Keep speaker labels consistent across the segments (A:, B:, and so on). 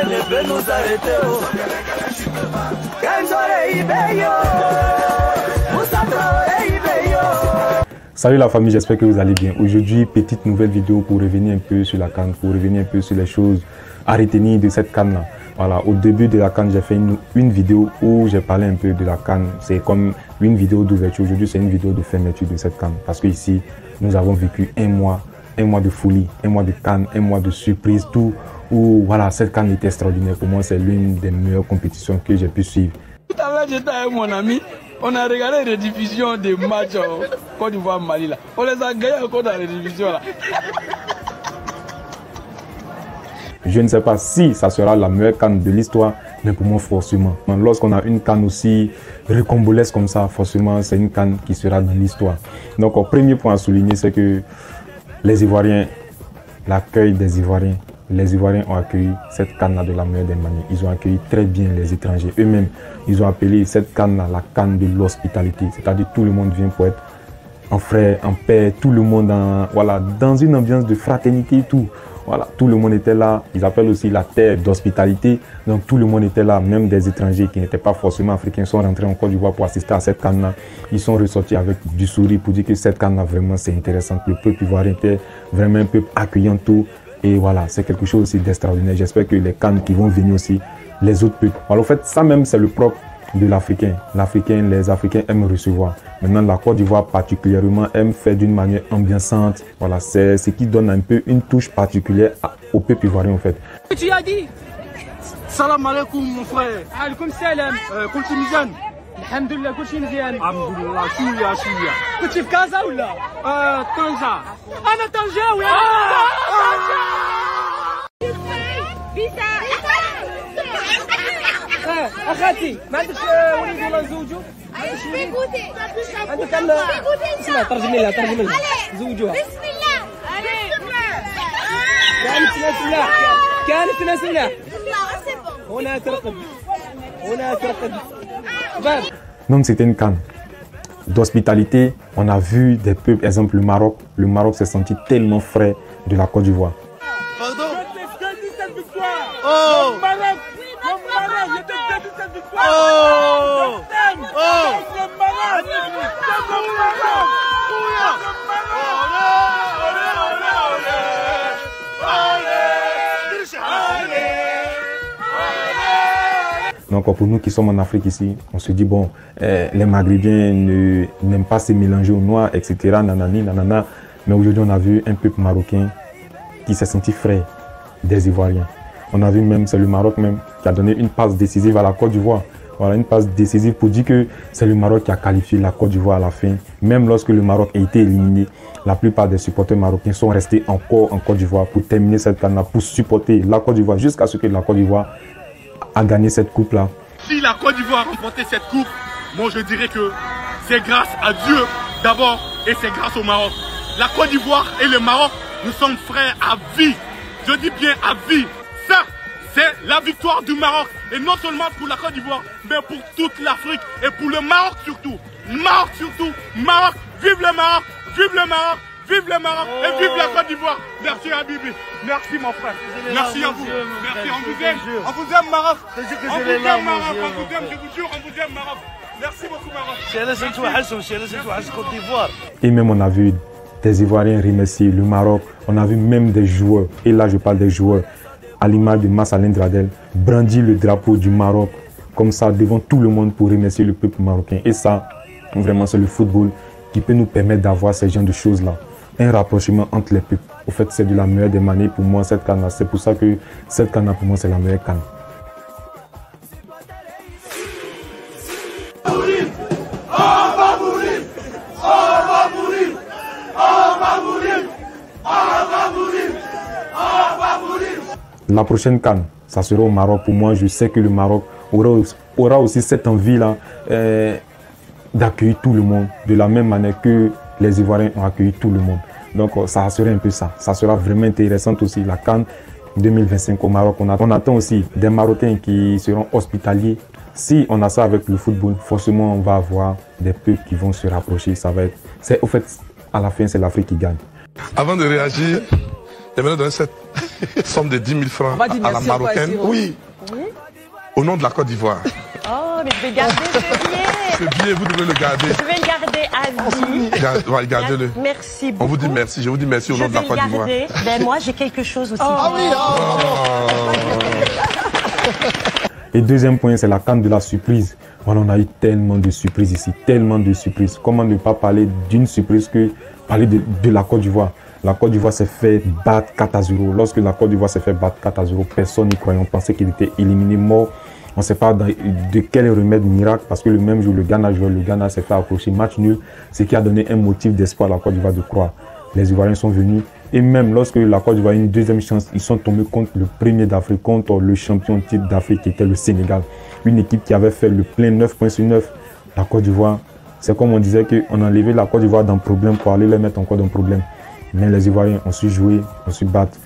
A: ne peut nous arrêter.
B: Salut la famille, j'espère que vous allez bien. Aujourd'hui, petite nouvelle vidéo pour revenir un peu sur la CAN, pour revenir un peu sur les choses à retenir de cette CAN-là. Voilà, au début de la CAN, j'ai fait une vidéo où j'ai parlé un peu de la CAN. C'est comme une vidéo d'ouverture. Aujourd'hui, c'est une vidéo de fermeture de cette CAN. Parce qu'ici, nous avons vécu un mois de folie, un mois de CAN, un mois de surprise, tout. Où voilà, cette CAN était extraordinaire. Pour moi, c'est l'une des meilleures compétitions que j'ai pu suivre.
A: Tout à l'heure, j'étais avec mon ami. On a regardé les rediffusions des matchs Côte d'Ivoire-Mali là. On les a gagnés encore dans les rediffusions là.
B: Je ne sais pas si ça sera la meilleure CAN de l'histoire, mais pour moi forcément. Lorsqu'on a une CAN aussi recombolesque comme ça, forcément c'est une CAN qui sera dans l'histoire. Donc au premier point à souligner, c'est que les Ivoiriens, l'accueil des Ivoiriens, les Ivoiriens ont accueilli cette CAN-là de la meilleure des manières. Ils ont accueilli très bien les étrangers. Eux-mêmes, ils ont appelé cette CAN-là la CAN de l'hospitalité. C'est-à-dire tout le monde vient pour être en frère, en paix, tout le monde voilà, dans une ambiance de fraternité et tout. Voilà, tout le monde était là. Ils appellent aussi la terre d'hospitalité. Donc tout le monde était là, même des étrangers qui n'étaient pas forcément africains sont rentrés en Côte d'Ivoire pour assister à cette CAN-là. Ils sont ressortis avec du sourire pour dire que cette CAN-là, vraiment, c'est intéressant. Le peuple ivoirien était vraiment un peuple accueillant tout. Et voilà, c'est quelque chose aussi d'extraordinaire. J'espère que les CAN qui vont venir aussi, les autres peuples. Alors en fait, ça même, c'est le propre de l'Africain. Les Africains aiment recevoir. Maintenant, la Côte d'Ivoire particulièrement aime faire d'une manière ambiançante. Voilà, c'est ce qui donne un peu une touche particulière au peuple ivoirien en fait.
A: Tu as dit salam alaikum mon frère. Alaikum salam. كنت مزيان. الحمد لله كل شيء مزيان. الحمد لله شوية. كنت في كازا ولا؟ طنجة. أنا طنجاوي. أخاتي ما عندكش وليد ولا نزوجو؟ عندك أنا اسمع ترجمي لها زوجوها. بسم الله. كانت ناس ملاح. هنا ترقد. باب.
B: Donc c'était une CAN d'hospitalité. On a vu des peuples, exemple le Maroc. Le Maroc s'est senti tellement frais de la Côte d'Ivoire.
A: Pardon. Oh.
B: Donc pour nous qui sommes en Afrique ici, on se dit bon, les Maghrébins n'aiment pas se mélanger aux Noirs, etc. Nanani, nanana. Mais aujourd'hui on a vu un peuple marocain qui s'est senti frais des Ivoiriens. On a vu même, c'est le Maroc même qui a donné une passe décisive à la Côte d'Ivoire. Voilà, une passe décisive pour dire que c'est le Maroc qui a qualifié la Côte d'Ivoire à la fin. Même lorsque le Maroc a été éliminé, la plupart des supporters marocains sont restés encore en Côte d'Ivoire pour terminer cette CAN, pour supporter la Côte d'Ivoire jusqu'à ce que la Côte d'Ivoire a gagné cette coupe-là.
C: Si la Côte d'Ivoire a remporté cette coupe, moi je dirais que c'est grâce à Dieu d'abord et c'est grâce au Maroc. La Côte d'Ivoire et le Maroc, nous sommes frères à vie. Je dis bien à vie. Ça, c'est la victoire du Maroc. Et non seulement pour la Côte d'Ivoire, mais pour toute l'Afrique et pour le Maroc surtout. Maroc surtout. Maroc, vive le Maroc, vive le Maroc, vive le Maroc et vive la Côte d'Ivoire. Merci Habibi. Merci mon frère. Merci à vous. Merci, on vous aime. On vous aime Maroc. On vous aime Maroc. On vous aime, je vous jure, on vous aime Maroc. Merci beaucoup Maroc.
B: Et même on a vu des Ivoiriens remercier le Maroc. On a vu même des joueurs, et là je parle des joueurs, à l'image de Massalin Dradel, brandir le drapeau du Maroc comme ça devant tout le monde pour remercier le peuple marocain. Et ça, vraiment c'est le football qui peut nous permettre d'avoir ce genre de choses-là. Un rapprochement entre les peuples. Au fait, c'est de la meilleure des manières pour moi cette CAN-là. C'est pour ça que cette CAN-là pour moi c'est la meilleure CAN. La prochaine CAN, ça sera au Maroc. Pour moi, je sais que le Maroc aura aussi cette envie-là d'accueillir tout le monde de la même manière que les Ivoiriens ont accueilli tout le monde. Donc ça sera un peu ça. Ça sera vraiment intéressant aussi, la CAN 2025 au Maroc. On attend aussi des Marocains qui seront hospitaliers. Si on a ça avec le football, forcément on va avoir des peuples qui vont se rapprocher. Ça va être, au fait, à la fin, c'est l'Afrique qui gagne.
D: Avant de réagir, j'aimerais donner cette somme de 10 000 francs à la Marocaine. Oui. Au nom de la Côte d'Ivoire.
E: Oh, mais je vais garder ce billet.
D: Ce billet, vous devez le garder.
E: Je vais le garder à vie.
D: Gardez-le.
E: Merci beaucoup.
D: On vous dit merci. Je vous dis merci au nom de la Côte d'Ivoire.
E: Ben, moi, j'ai quelque chose aussi.
D: Ah oui.
B: Et deuxième point, c'est la CAN de la surprise. Voilà, on a eu tellement de surprises ici, tellement de surprises. Comment ne pas parler d'une surprise que parler de la Côte d'Ivoire. La Côte d'Ivoire s'est fait battre 4-0. Lorsque la Côte d'Ivoire s'est fait battre 4-0, personne n'y croyait. On pensait qu'il était éliminé, mort. On ne sait pas de quel remède miracle, parce que le même jour, le Ghana jouait, le Ghana s'est fait accrocher, match nul, ce qui a donné un motif d'espoir à la Côte d'Ivoire de croire. Les Ivoiriens sont venus, et même lorsque la Côte d'Ivoire a eu une deuxième chance, ils sont tombés contre le premier d'Afrique, contre le champion titre d'Afrique qui était le Sénégal. Une équipe qui avait fait le plein 9 points sur 9. La Côte d'Ivoire, c'est comme on disait qu'on enlevait la Côte d'Ivoire dans le problème pour aller les mettre encore dans le problème. Mais les Ivoiriens ont su jouer, ont su battre,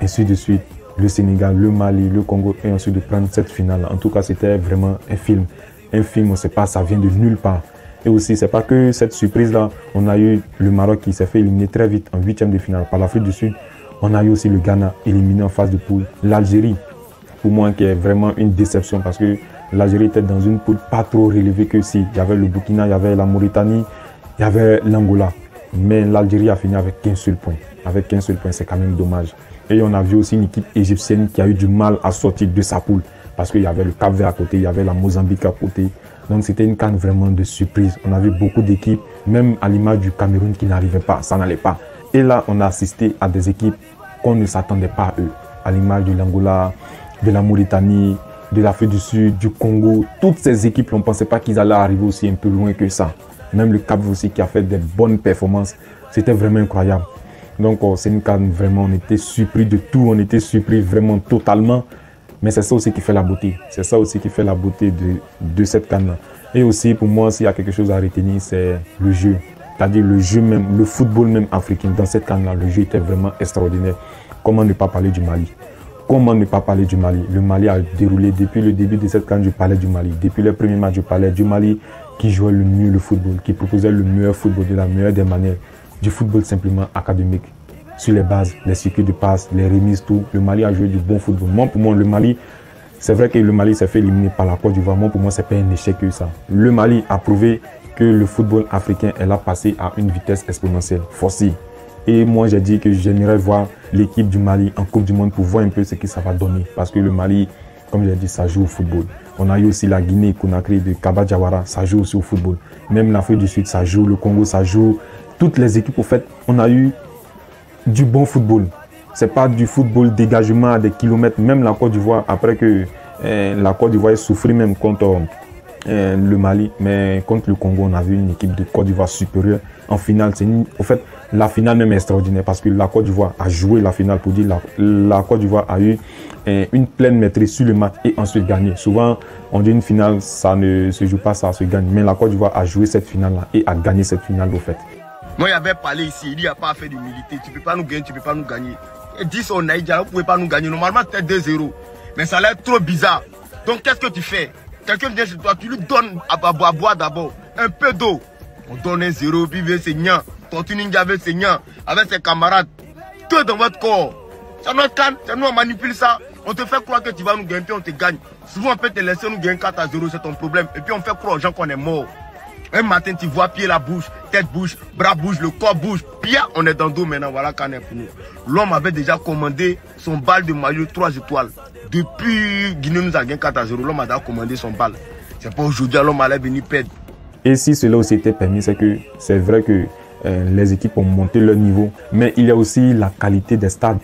B: ainsi de suite. Le Sénégal, le Mali, le Congo, et ensuite de prendre cette finale. En tout cas, c'était vraiment un film. Un film, on ne sait pas, ça vient de nulle part. Et aussi, c'est pas que cette surprise-là, on a eu le Maroc qui s'est fait éliminer très vite en 8e de finale par l'Afrique du Sud. On a eu aussi le Ghana éliminé en phase de poule. L'Algérie, pour moi, qui est vraiment une déception parce que l'Algérie était dans une poule pas trop relevée que si. Il y avait le Burkina, il y avait la Mauritanie, il y avait l'Angola. Mais l'Algérie a fini avec qu'un seul point. Avec qu'un seul point, c'est quand même dommage. Et on a vu aussi une équipe égyptienne qui a eu du mal à sortir de sa poule. Parce qu'il y avait le Cap-Vert à côté, il y avait la Mozambique à côté. Donc c'était une CAN vraiment de surprise. On a vu beaucoup d'équipes, même à l'image du Cameroun qui n'arrivait pas, ça n'allait pas. Et là, on a assisté à des équipes qu'on ne s'attendait pas à eux. À l'image de l'Angola, de la Mauritanie, de l'Afrique du Sud, du Congo. Toutes ces équipes, on ne pensait pas qu'ils allaient arriver aussi un peu loin que ça. Même le Cap-Vert aussi qui a fait des bonnes performances. C'était vraiment incroyable. Donc c'est une CAN vraiment, on était surpris de tout, on était surpris vraiment totalement. Mais c'est ça aussi qui fait la beauté. C'est ça aussi qui fait la beauté de cette CAN-là. Et aussi pour moi, s'il y a quelque chose à retenir, c'est le jeu. C'est-à-dire le jeu même, le football même africain. Dans cette CAN-là, le jeu était vraiment extraordinaire. Comment ne pas parler du Mali? Comment ne pas parler du Mali? Le Mali a déroulé depuis le début de cette CAN, je parlais du Mali. Depuis le premier match, je parlais du Mali qui jouait le mieux le football, qui proposait le meilleur football de la meilleure des manières. Du football simplement académique, sur les bases, les circuits de passe, les remises, tout. Le Mali a joué du bon football. Moi, pour moi, le Mali, c'est vrai que le Mali s'est fait éliminer par la Côte d'Ivoire. Moi, pour moi, ce n'est pas un échec que ça. Le Mali a prouvé que le football africain, elle a passé à une vitesse exponentielle, forcée. Et moi, j'ai dit que j'aimerais voir l'équipe du Mali en Coupe du Monde pour voir un peu ce que ça va donner. Parce que le Mali, comme j'ai dit, ça joue au football. On a eu aussi la Guinée-Conakry de Kaba Diawara, ça joue aussi au football. Même l'Afrique du Sud, ça joue. Le Congo, ça joue. Toutes les équipes, au fait, on a eu du bon football. Ce n'est pas du football dégagement à des kilomètres. Même la Côte d'Ivoire, après que la Côte d'Ivoire ait souffert même contre le Mali, mais contre le Congo, on a vu une équipe de Côte d'Ivoire supérieure. En finale, au fait, la finale même est extraordinaire parce que la Côte d'Ivoire a joué la finale pour dire la Côte d'Ivoire a eu une pleine maîtrise sur le match et ensuite gagné. Souvent, on dit une finale, ça ne se joue pas, ça se gagne. Mais la Côte d'Ivoire a joué cette finale-là et a gagné cette finale au fait.
F: Moi, il avait parlé ici, il n'y a pas à faire d'humilité. Tu ne peux pas nous gagner, tu ne peux pas nous gagner. Et 10 au Naïdja, vous ne pouvez pas nous gagner. Normalement, c'était 2-0. Mais ça a l'air trop bizarre. Donc, qu'est-ce que tu fais? Quelqu'un vient chez toi, tu lui donnes à boire d'abord. Un peu d'eau. On donne un 0, puis il c'est Nya. Tortue Ninja avec ses Nya, avec ses camarades. Tout dans votre corps. C'est notre canne, c'est nous on manipule ça. On te fait croire que tu vas nous gagner, puis on te gagne. Souvent, on peut te laisser nous gagner 4-0, c'est ton problème. Et puis, on fait croire aux gens qu'on est mort. Un matin, tu vois pied la bouche, tête bouge, bras bouge, le corps bouge. Puis on est dans le dos maintenant, voilà qu'on est pour nous. L'homme avait déjà commandé son balle de maillot 3 étoiles. Depuis Guinée nous a gagné 4-0, l'homme a déjà commandé son balle. C'est pas aujourd'hui, l'homme allait venir perdre.
B: Et si cela aussi était permis, c'est que c'est vrai que les équipes ont monté leur niveau, mais il y a aussi la qualité des stades.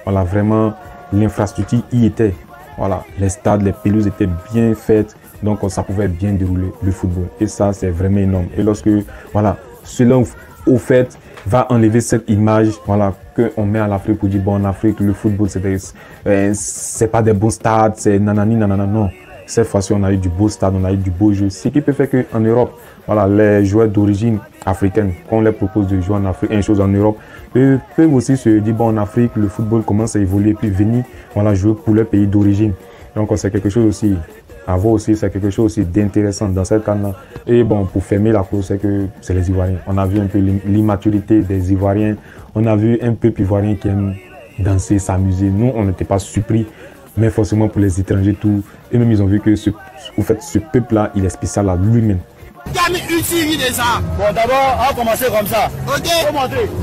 B: Voilà, vraiment, l'infrastructure y était. Voilà, les stades, les pelouses étaient bien faites. Donc, ça pouvait bien dérouler le football. Et ça, c'est vraiment énorme. Et lorsque, voilà, cela, au fait, va enlever cette image, voilà, qu'on met à l'Afrique pour dire, bon, en Afrique, le football, c'est pas des beaux stades, c'est nanani, nanana, non. Cette fois-ci, on a eu du beau stade, on a eu du beau jeu. Ce qui peut faire qu'en Europe, voilà, les joueurs d'origine africaine, quand on leur propose de jouer en Afrique, une chose en Europe, peuvent aussi se dire, bon, en Afrique, le football commence à évoluer, puis venir, voilà, jouer pour leur pays d'origine. Donc, c'est quelque chose aussi à voir aussi, c'est quelque chose aussi d'intéressant dans cette CAN-là. Et bon, pour fermer la close, c'est que c'est les Ivoiriens. On a vu un peu l'immaturité des Ivoiriens. On a vu un peuple ivoirien qui aime danser, s'amuser. Nous, on n'était pas surpris, mais forcément pour les étrangers, tout. Et même ils ont vu que ce peuple-là, il est spécial à lui-même.
F: Bon, d'abord, on va commencer comme ça. Ok.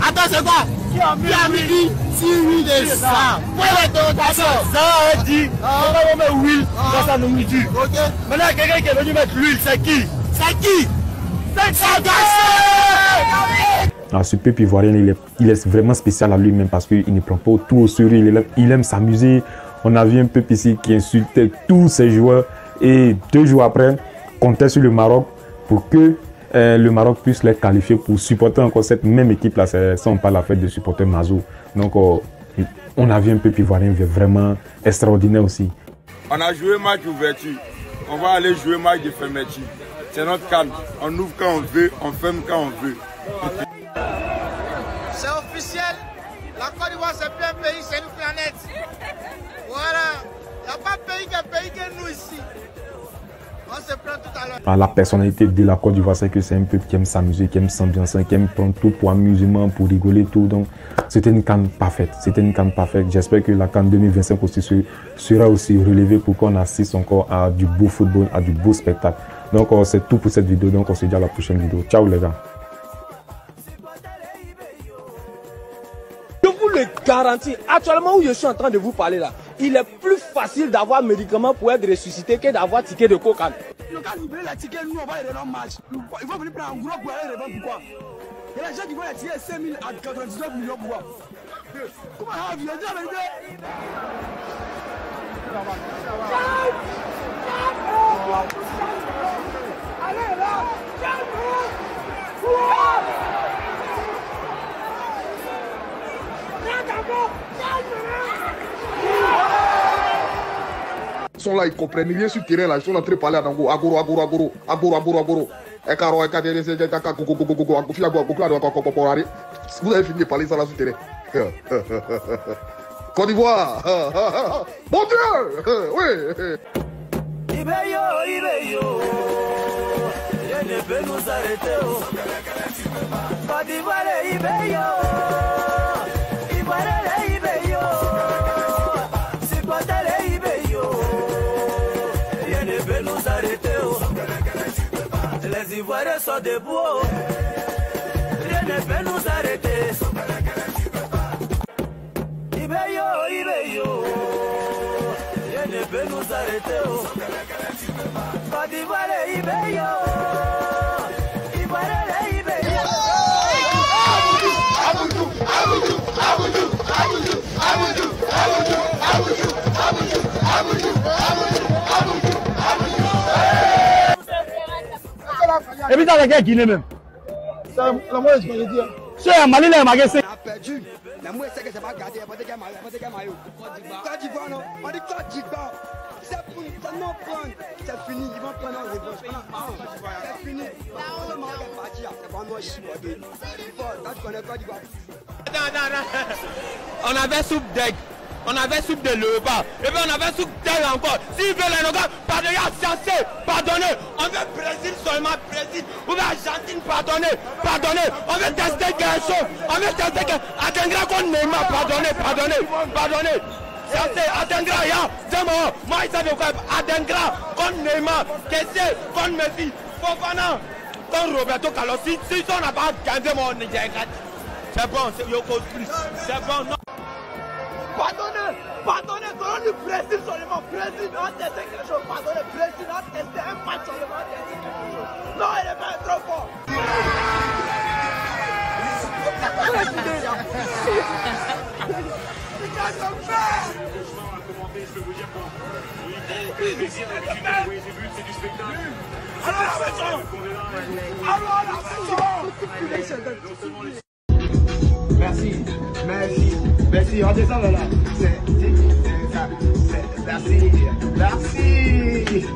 F: Attends, c'est quoi? Qui a mis une de ça? Ça a dit, on va mettre l'huile dans sa nourriture. Ok. Maintenant, quelqu'un qui est venu mettre l'huile, c'est qui? C'est qui? C'est ça.
B: Ce peuple ivoirien, il est vraiment spécial à lui-même parce qu'il ne prend pas tout au sérieux. Il aime s'amuser. On a vu un peuple ici qui insultait tous ses joueurs et 2 jours après, comptait sur le Maroc pour que le Maroc puisse les qualifier pour supporter encore cette même équipe-là. Ça, on parle la fête de supporter Mazou. Donc, on a vu un peuple ivoirien vraiment extraordinaire aussi.
G: On a joué match d'ouverture. On va aller jouer match de fermeture. C'est notre CAN. On ouvre quand on veut, on ferme quand on veut.
H: C'est officiel. La Côte d'Ivoire, c'est plus un pays, c'est une planète. Voilà. Il n'y a pas de pays que nous ici. On se prend tout à l'heure.
B: La personnalité de la Côte d'Ivoire, c'est que c'est un peuple qui aime s'amuser, qui aime s'ambiancer, qui aime prendre tout pour amusement, pour rigoler, tout. Donc, c'était une CAN parfaite. C'était une CAN parfaite. J'espère que la CAN 2025 aussi sera aussi relevée pour qu'on assiste encore à du beau football, à du beau spectacle. Donc, c'est tout pour cette vidéo. Donc, on se dit à la prochaine vidéo. Ciao les gars.
A: Je vous le garantis, actuellement où je suis en train de vous parler là, il est plus facile d'avoir médicaments pour être ressuscité que d'avoir ticket de cocaïne.
I: Le cas où la ticket, nous on va aller dans le match. Il faut venir prendre un gros pour aller revendre pourquoi. Il y a des gens qui vont la tirer 5 000 à 99 millions pour voir. Comment ça va, vieux? Dis la vérité. Allez là.
D: Ils sont là, ils comprennent rien sur le terrain là, ils sont en train de parler à Dango, agoro. Vous avez fini de parler ça là sur le terrain. Côte d'Ivoire. Mon Dieu. Oui.
J: Ibeyo, je ne peux nous arrêter. Côte d'Ivoire, Ibeyo. Les Ivoiriens sont debout, rien ne peut nous arrêter. Ibeyo, rien ne peut nous arrêter. Côte d'Ivoire, Ibeyo.
A: Et puis dans la guerre Guinée même.
I: C'est la moitié de ce que je dis.
A: C'est un Mali là, magasin.
I: On a perdu. Mais moi, je sais que c'est pas gardé. Pas de Mayo. Côte d'Ivoire, non. On dit Côte d'Ivoire. C'est pour nous prendre. C'est fini. Ils vont prendre un revanche. C'est fini. Le Maroc est parti. C'est pas moi ici. Quand tu connais Côte d'Ivoire.
H: On avait soupe d'aigle. On avait soupe de léopard. Et puis on avait soupe d'aigle encore. S'ils veulent les gars, pardonnez, censé, pardonnez. On veut Brésil seulement, Brésil. Ou bien Argentine, pardonnez. On veut tester quelque chose. On veut tester quelque chose. Adengra contre Neymar, pardonnez. Censé, Adengra, c'est mort. Moi, il savait quoi. Adengra contre Neymar. Kessé contre Messi. Fofana contre Roberto Carlos. Si on n'a pas gagné mon Nigeria. C'est bon, c'est Yoko plus. C'est bon, non. Pardonnez, donnons du Brésil seulement. Brésil, on va tester quelque chose. Pardonnez, Brésil, on va tester un match seulement. On va tester quelque chose. Non, il est pas trop fort.
I: Merci, on descend là. Merci.